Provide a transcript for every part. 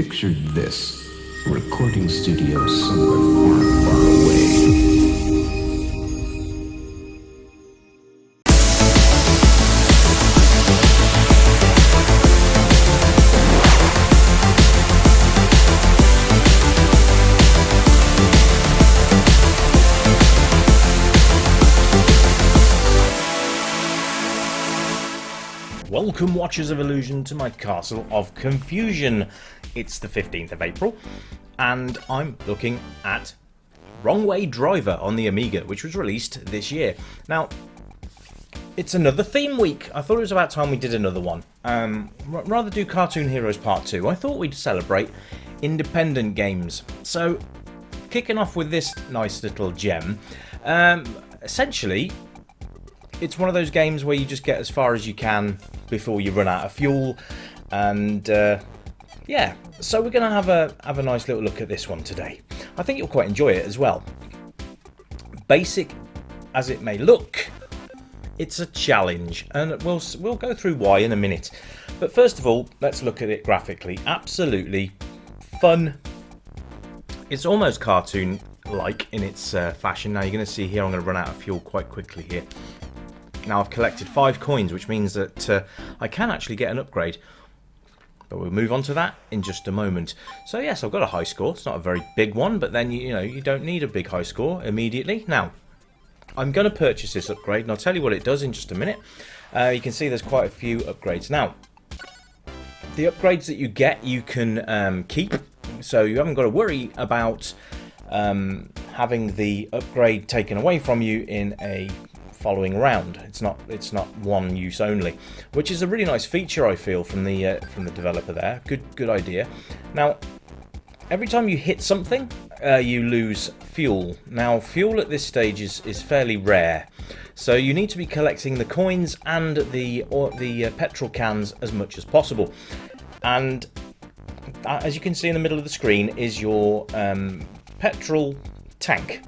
Picture this. A recording studio somewhere far, far away. Welcome, Watchers of Illusion, to my Castle of Confusion. It's the 15th of April, and I'm looking at Wrong Way Driver on the Amiga, which was released this year. Now, it's another theme week. I thought it was about time we did another one. Rather do Cartoon Heroes Part 2, I thought we'd celebrate independent games. So, kicking off with this nice little gem, essentially, it's one of those games where you just get as far as you can before you run out of fuel, and yeah, so we're going to have a nice little look at this one today. I think you'll quite enjoy it as well. Basic as it may look, it's a challenge, and we'll go through why in a minute. But first of all, let's look at it graphically. Absolutely fun. It's almost cartoon-like in its fashion. Now you're going to see here I'm going to run out of fuel quite quickly here. Now I've collected 5 coins, which means that I can actually get an upgrade. But we'll move on to that in just a moment. So yes, I've got a high score. It's not a very big one, but then you know you don't need a big high score immediately. Now, I'm going to purchase this upgrade, and I'll tell you what it does in just a minute. You can see there's quite a few upgrades. Now, the upgrades that you get, you can keep. So you haven't got to worry about having the upgrade taken away from you in a following round. It's not one use only, which is a really nice feature, I feel, from the developer there. Good idea. Now, every time you hit something, you lose fuel. Now, fuel at this stage is fairly rare, so you need to be collecting the coins and the petrol cans as much as possible. And as you can see in the middle of the screen is your petrol tank.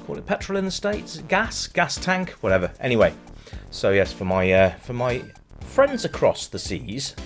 Call it petrol in the States, gas tank, whatever. Anyway, so yes, for my friends across the seas,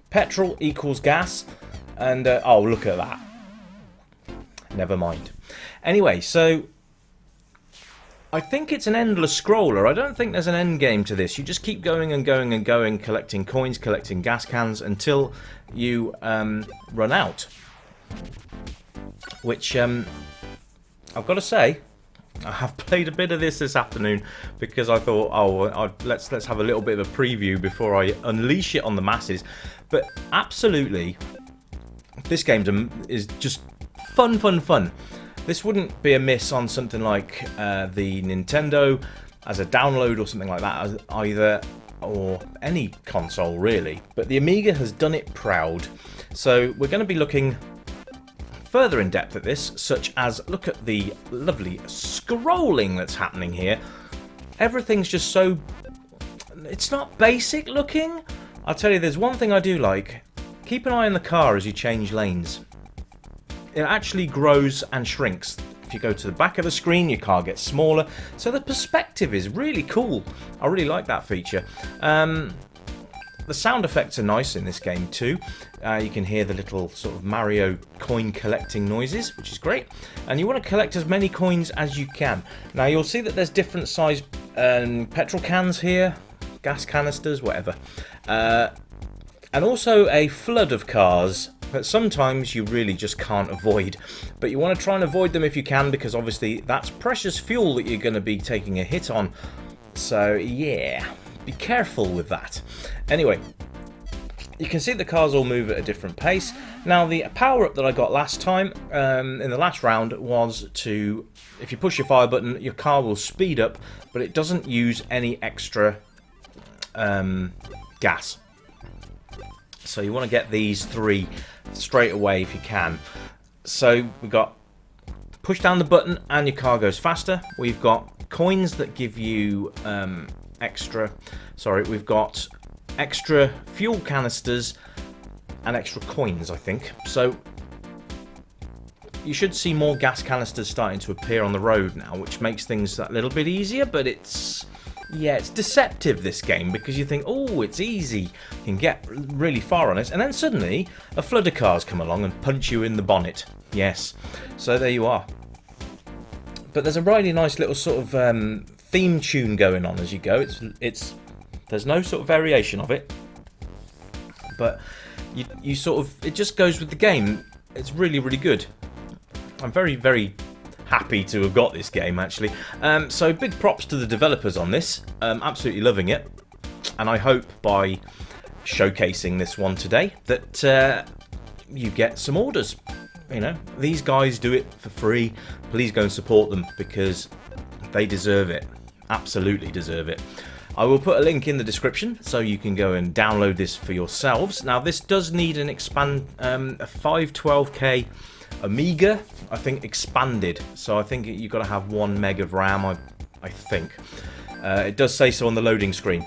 petrol equals gas, and oh, look at that. Never mind. Anyway, so I think it's an endless scroller. I don't think there's an end game to this. You just keep going and going and going, collecting coins, collecting gas cans until you run out. Which I've got to say, I have played a bit of this afternoon because I thought, oh, let's have a little bit of a preview before I unleash it on the masses. But absolutely, this game is just fun. This wouldn't be a miss on something like the Nintendo as a download or something like that either, or any console really. But the Amiga has done it proud. So we're going to be looking further in depth at this, such as look at the lovely scrolling that's happening here. Everything's just so, it's not basic looking. I'll tell you, there's one thing I do like. Keep an eye on the car as you change lanes. It actually grows and shrinks. If you go to the back of the screen, your car gets smaller, so the perspective is really cool. I really like that feature. The sound effects are nice in this game too. You can hear the little sort of Mario coin collecting noises, which is great. And you want to collect as many coins as you can. Now you'll see that there's different size petrol cans here, gas canisters, whatever. And also a flood of cars that sometimes you really just can't avoid. But you want to try and avoid them if you can, because obviously that's precious fuel that you're going to be taking a hit on. So yeah, be careful with that. Anyway, you can see the cars all move at a different pace. Now, the power-up that I got last time, in the last round, was to, if you push your fire button, your car will speed up, but it doesn't use any extra gas. So you want to get these 3 straight away if you can. So we've got push down the button and your car goes faster. We've got coins that give you we've got extra fuel canisters and extra coins, I think. So you should see more gas canisters starting to appear on the road now, which makes things a little bit easier, but it's Yeah, it's deceptive, this game, because you think, oh, it's easy, you can get really far on it, and then suddenly a flood of cars come along and punch you in the bonnet. Yes, so there you are. But there's a really nice little sort of theme tune going on as you go. There's no sort of variation of it, but you sort of, it just goes with the game. It's really, really good. I'm very, very happy to have got this game, actually. So big props to the developers on this. Absolutely loving it, and I hope by showcasing this one today that you get some orders. You know, these guys do it for free. Please go and support them because they deserve it. Absolutely deserve it. I will put a link in the description so you can go and download this for yourselves. Now, this does need an a 512K Amiga, I think, expanded. So I think you've got to have 1 meg of RAM, I think. It does say so on the loading screen.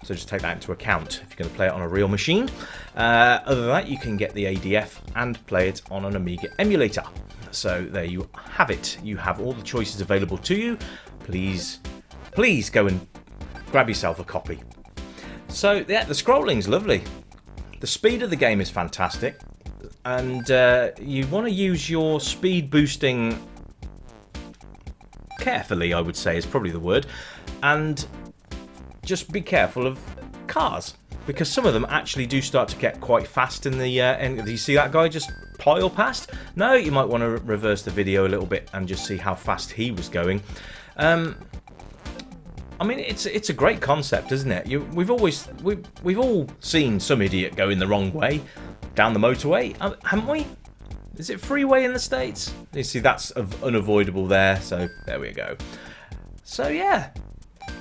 So just take that into account if you're going to play it on a real machine. Other than that, you can get the ADF and play it on an Amiga emulator. So there you have it. You have all the choices available to you. Please go and grab yourself a copy. So yeah, the scrolling's lovely. The speed of the game is fantastic. And you want to use your speed boosting carefully, I would say, is probably the word. And just be careful of cars, because some of them actually do start to get quite fast in the end. Do you see that guy just pile past? No, you might want to reverse the video a little bit and just see how fast he was going. I mean, it's a great concept, isn't it? We've all seen some idiot go in the wrong way down the motorway, haven't we? Is it freeway in the States? You see, that's unavoidable there, so there we go. So yeah,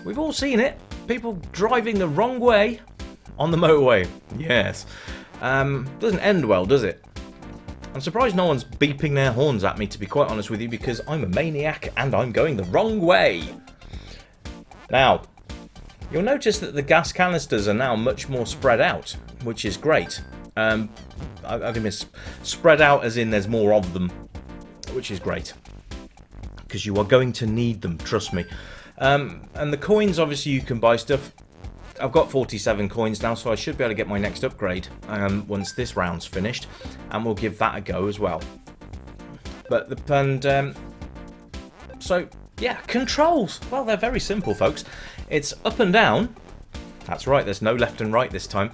we've all seen it. People driving the wrong way on the motorway. Yes. Doesn't end well, does it? I'm surprised no one's beeping their horns at me, to be quite honest with you, because I'm a maniac and I'm going the wrong way. Now, you'll notice that the gas canisters are now much more spread out, which is great. I mean, spread out as in there's more of them, which is great, because you are going to need them, trust me. And the coins, obviously, you can buy stuff. I've got 47 coins now, so I should be able to get my next upgrade once this round's finished, and we'll give that a go as well. So yeah, controls. Well, they're very simple, folks. It's up and down. That's right, there's no left and right this time.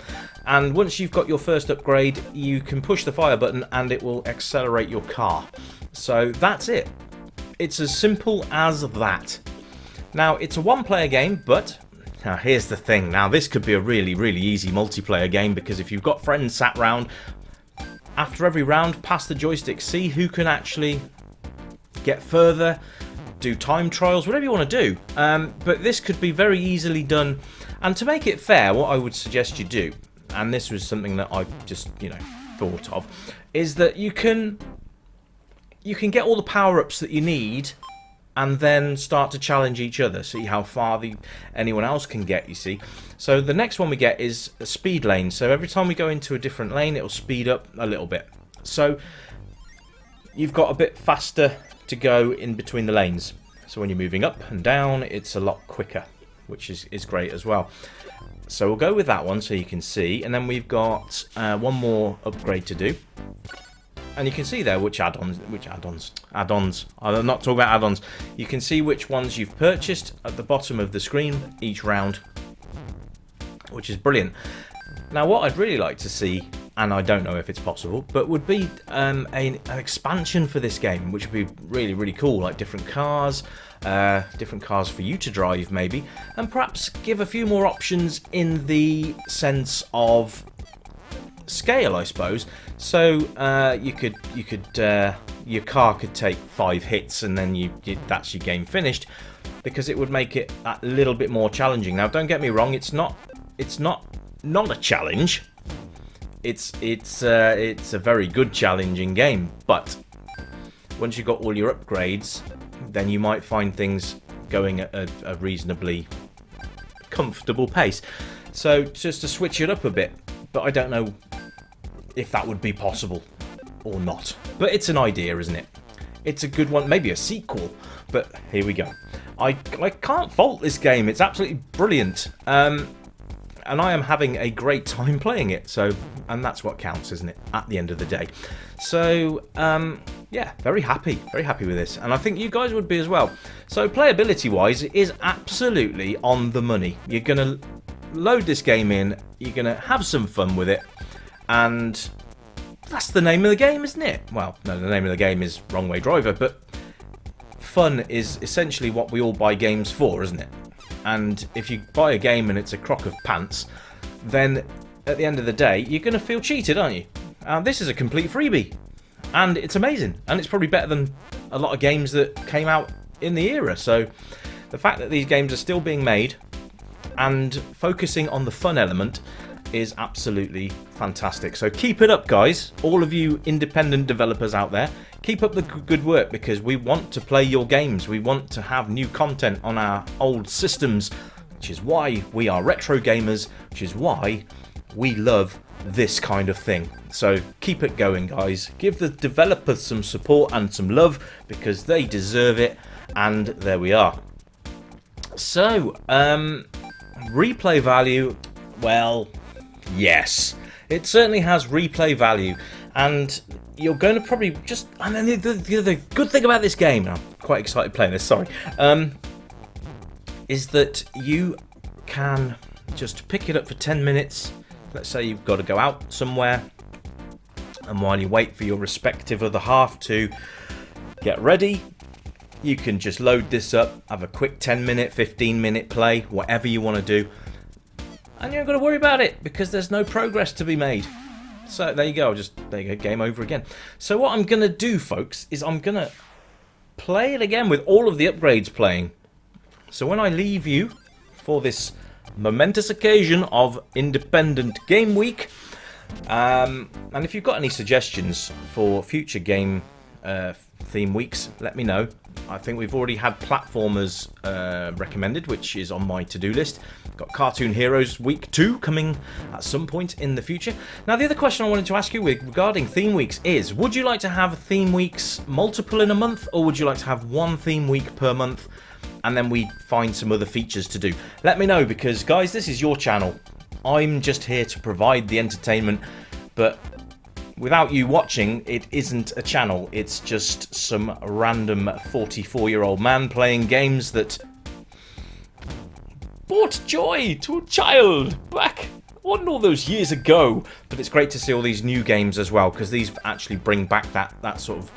And once you've got your first upgrade, you can push the fire button and it will accelerate your car. So that's it. It's as simple as that. Now, it's a one-player game, but now here's the thing. Now, this could be a really, really easy multiplayer game, because if you've got friends sat round, after every round, pass the joystick, see who can actually get further, do time trials, whatever you want to do. But this could be very easily done. And to make it fair, what I would suggest you do, and this was something that I just, thought of, is that you can get all the power-ups that you need and then start to challenge each other, see how far anyone else can get, you see. So the next one we get is a speed lane. So every time we go into a different lane, it'll speed up a little bit. So you've got a bit faster to go in between the lanes. So when you're moving up and down, it's a lot quicker, which is great as well. So we'll go with that one so you can see. And then we've got one more upgrade to do. And you can see there which add-ons. I'm not talking about add-ons. You can see which ones you've purchased at the bottom of the screen each round, which is brilliant. Now, what I'd really like to see, and I don't know if it's possible, but would be an expansion for this game, which would be really, really cool, like different cars for you to drive maybe, and perhaps give a few more options in the sense of scale, I suppose. So your car could take 5 hits and then that's your game finished, because it would make it a little bit more challenging. Now, don't get me wrong, it's not a challenge. It's a very good challenging game, but once you've got all your upgrades, then you might find things going at a reasonably comfortable pace. So just to switch it up a bit, but I don't know if that would be possible or not. But it's an idea, isn't it? It's a good one, maybe a sequel, but here we go. I can't fault this game. It's absolutely brilliant. And I am having a great time playing it. So, and that's what counts, isn't it? At the end of the day. So, yeah, very happy with this. And I think you guys would be as well. So, playability-wise, it is absolutely on the money. You're going to load this game in. You're going to have some fun with it. And that's the name of the game, isn't it? Well, no, the name of the game is Wrong Way Driver, but fun is essentially what we all buy games for, isn't it? And if you buy a game and it's a crock of pants, then at the end of the day, you're going to feel cheated, aren't you? This is a complete freebie. And it's amazing. And it's probably better than a lot of games that came out in the era. So the fact that these games are still being made and focusing on the fun element is absolutely fantastic. So keep it up, guys. All of you independent developers out there, keep up the good work, because we want to play your games. We want to have new content on our old systems, which is why we are retro gamers, which is why we love this kind of thing. So keep it going, guys. Give the developers some support and some love, because they deserve it. And there we are. So, replay value, well, yes, it certainly has replay value, and you're going to probably just, and then the good thing about this game, and I'm quite excited playing this, sorry, is that you can just pick it up for 10 minutes. Let's say you've got to go out somewhere, and while you wait for your respective other half to get ready, you can just load this up, have a quick 10-minute, 15-minute play, whatever you want to do, and you ain't got to worry about it, because there's no progress to be made. So there you go, there you go, game over again. So what I'm going to do, folks, is I'm going to play it again with all of the upgrades playing. So when I leave you for this momentous occasion of Independent Game Week, and if you've got any suggestions for future game theme weeks, let me know. I think we've already had platformers recommended, which is on my to-do list. Got Cartoon Heroes Week 2 coming at some point in the future. Now, the other question I wanted to ask you regarding theme weeks is, would you like to have theme weeks multiple in a month, or would you like to have one theme week per month, and then we find some other features to do? Let me know, because, guys, this is your channel. I'm just here to provide the entertainment, but without you watching, it isn't a channel. It's just some random 44-year-old man playing games that brought joy to a child back all those years ago. But it's great to see all these new games as well, because these actually bring back that sort of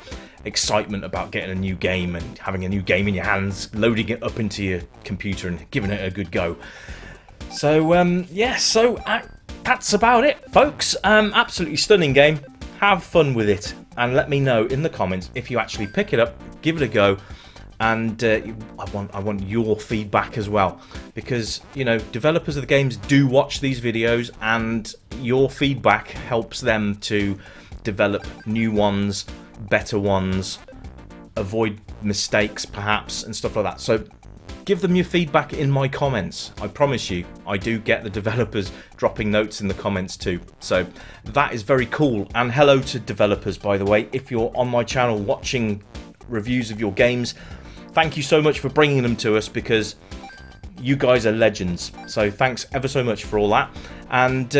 excitement about getting a new game and having a new game in your hands, loading it up into your computer and giving it a good go. So, yeah, so that's about it, folks. Absolutely stunning game. Have fun with it, and let me know in the comments if you actually pick it up, give it a go, and I want your feedback as well, because, you know, developers of the games do watch these videos, and your feedback helps them to develop new ones, better ones, avoid mistakes perhaps, and stuff like that. So give them your feedback in my comments. I promise you, I do get the developers dropping notes in the comments too. So that is very cool. And hello to developers, by the way. If you're on my channel watching reviews of your games, thank you so much for bringing them to us, because you guys are legends. So thanks ever so much for all that. And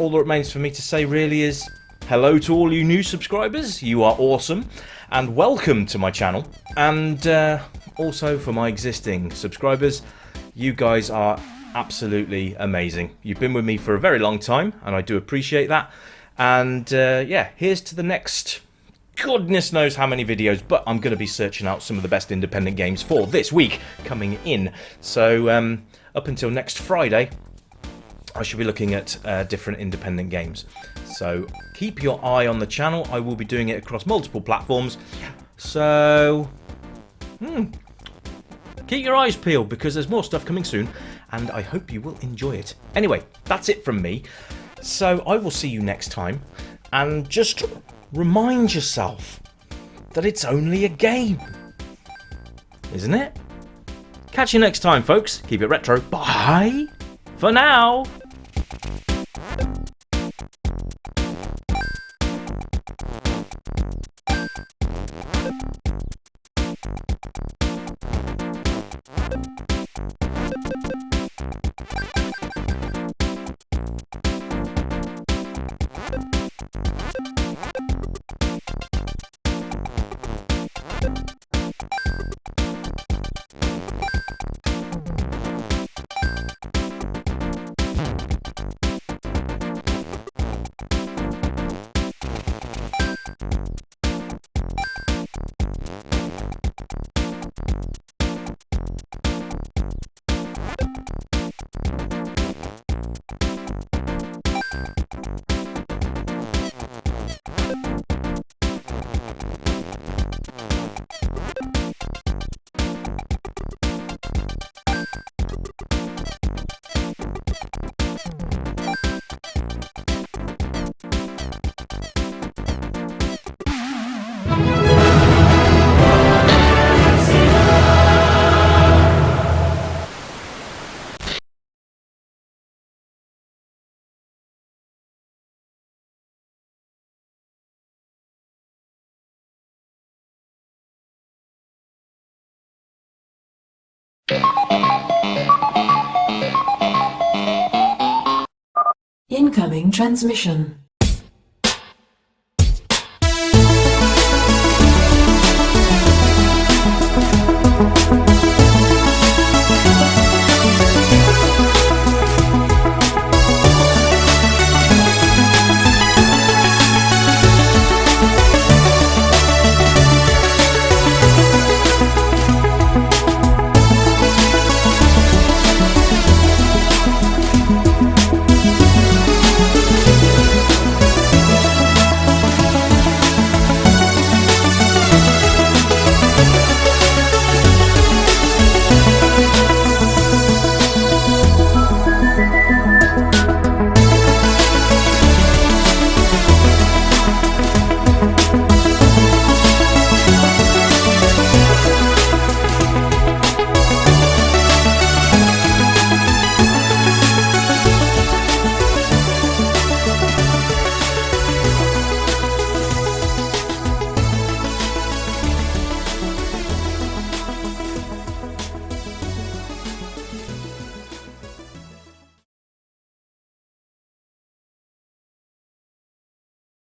all that remains for me to say really is hello to all you new subscribers. You are awesome. And welcome to my channel. And also for my existing subscribers, you guys are absolutely amazing. You've been with me for a very long time, and I do appreciate that. And yeah, here's to the next goodness knows how many videos, but I'm going to be searching out some of the best independent games for this week coming in. So up until next Friday, I should be looking at different independent games. So keep your eye on the channel. I will be doing it across multiple platforms. So keep your eyes peeled, because there's more stuff coming soon, and I hope you will enjoy it. Anyway, that's it from me. So I will see you next time, and just remind yourself that it's only a game, isn't it? Catch you next time, folks. Keep it retro. Bye for now. Incoming transmission.